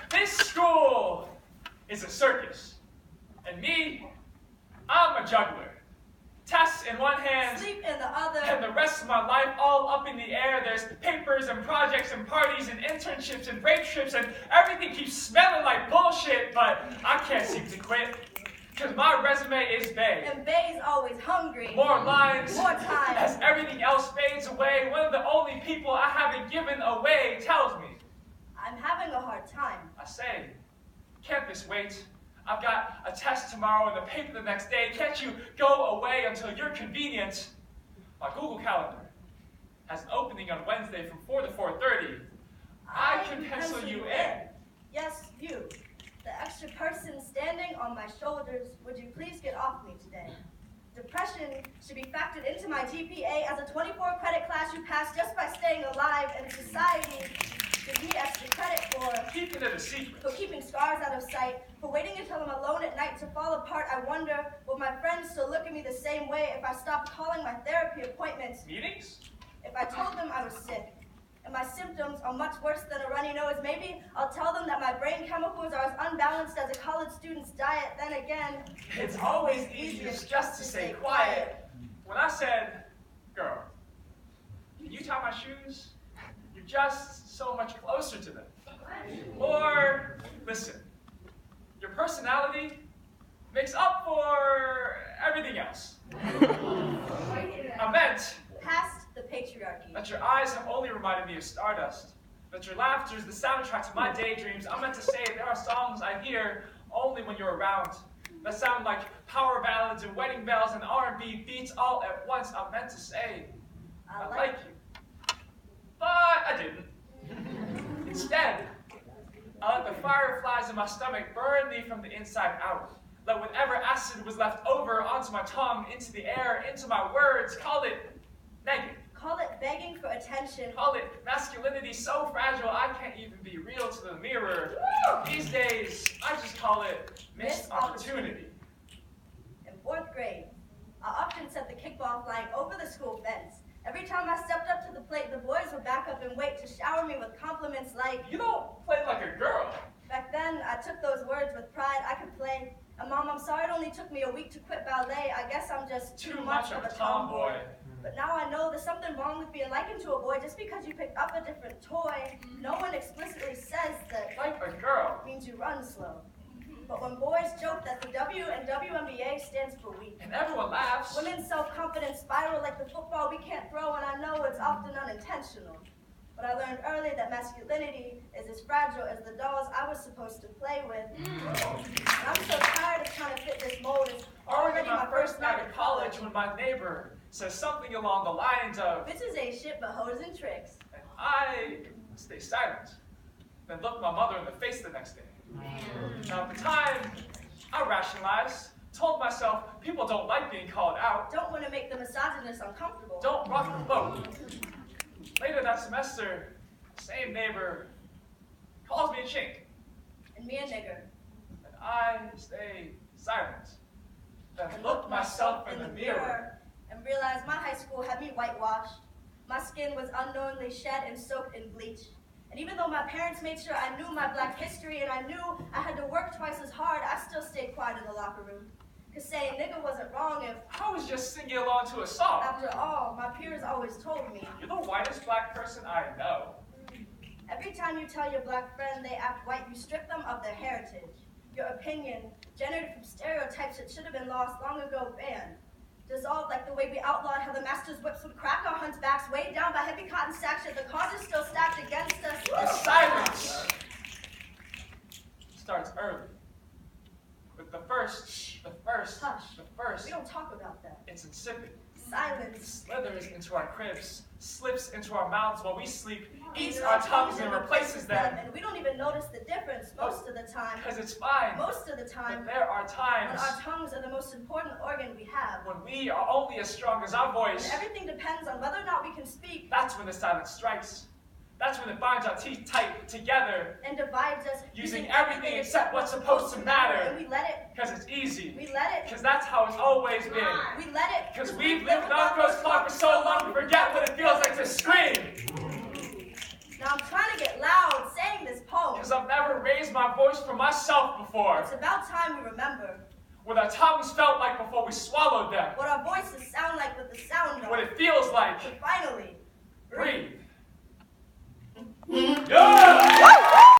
This school is a circus, and me, I'm a juggler. Tests in one hand, sleep in the other, and the rest of my life all up in the air. There's papers and projects and parties and internships and break trips, and everything keeps smelling like bullshit, but I can't seem to quit. Because my resume is Bay. And Bay's always hungry. More lines. More time. As everything else fades away, one of the only people I haven't given away tells me, I'm having a hard time. I say, can't this wait? I've got a test tomorrow and the paper the next day. Can't you go away until you're convenient? My Google Calendar has an opening on Wednesday from 4 to 4:30. I can pencil you in. Yes, you. The extra person standing on my shoulders, would you please get off me today? Depression should be factored into my GPA as a 24-credit class you pass just by staying alive, and society gives me extra credit for keeping it a secret, for keeping scars out of sight, for waiting until I'm alone at night to fall apart. I wonder, will my friends still look at me the same way if I stopped calling my therapy appointments? Meetings? If I told them I was sick, and my symptoms are much worse than a runny nose, maybe I'll tell them that my brain chemicals are as unbalanced as a college student's diet. Then again, it's always easiest just to stay quiet. When I said, girl, can you tie my shoes? You're just so much closer to them. Or, listen, your personality makes up for everything else. I meant, past the patriarchy. That your eyes have only reminded me of stardust. That your laughter is the soundtrack to my daydreams. I meant to say there are songs I hear only when you're around. That sound like power ballads and wedding bells and R&B beats all at once. I meant to say, I like you. But I didn't. Instead, I let the fireflies in my stomach burn me from the inside out. Let whatever acid was left over onto my tongue, into the air, into my words. Call it negative. Call it begging for attention. Call it masculinity so fragile I can't even be real to the mirror. These days, I just call it missed opportunity. In 4th grade, I often set the kickball flying over the school fence. Every time I stepped up to the plate, the boys would back up and wait to shower me with compliments like, you don't play like a girl. Back then, I took those words with pride. I could play. And Mom, I'm sorry it only took me a week to quit ballet. I guess I'm just too much of a tomboy. But now I know there's something wrong with being likened to a boy just because you picked up a different toy. No one explicitly says that like a girl means you run slow. But when boys joke that the W in WNBA stands for weak, and everyone laughs, women's self-confidence spiral like the football we can't throw, and I know it's often unintentional. But I learned early that masculinity is as fragile as the dolls I was supposed to play with. And I'm so tired of trying to fit this mold. It's already my first night at college when my neighbor says something along the lines of, bitches ain't shit but hoes and tricks. And I stay silent, then look my mother in the face the next day. Now at the time, I rationalized, told myself people don't like being called out. Don't want to make the misogynist uncomfortable. Don't rock the boat. Later that semester, same neighbor calls me a chink. And me a nigger. And I stay silent. Then look myself in the mirror. And realized my high school had me whitewashed. My skin was unknowingly shed and soaked in bleach. And even though my parents made sure I knew my black history and I knew I had to work twice as hard, I still stayed quiet in the locker room. Because saying nigga wasn't wrong if I was just singing along to a song. After all, my peers always told me, you're the whitest black person I know. Every time you tell your black friend they act white, you strip them of their heritage. Your opinion, generated from stereotypes that should have been lost long ago, banned. Dissolved like the way we outlawed how the master's whips would crack our hunts' backs, weighed down by heavy cotton sacks, yet the cards are still stacked against us. The silence starts early. With the first. Hush. We don't talk about that. It's insipid. Silence. Slithers into our cribs, slips into our mouths while we sleep, eats our tongues and replaces them. And we don't even notice the difference most of the time. Because it's fine. Most of the time. But there are times when our tongues are the most important organ we have. When we are only as strong as our voice. And everything depends on whether or not we can speak. That's when the silence strikes. That's when it binds our teeth tight together. And divides us. Using everything except what's supposed to matter. And we let it. Because it's easy. We let it. Because that's how it's always been. We let it. Because we've lived without Ghost Clock for so long we forget what it feels like to scream. Now I'm trying to get loud saying this poem. Because I've never raised my voice for myself before. It's about time we remember. What our tongues felt like before we swallowed them. What our voices sound like with the sound of. What it feels like. To finally Breathe. Yeah!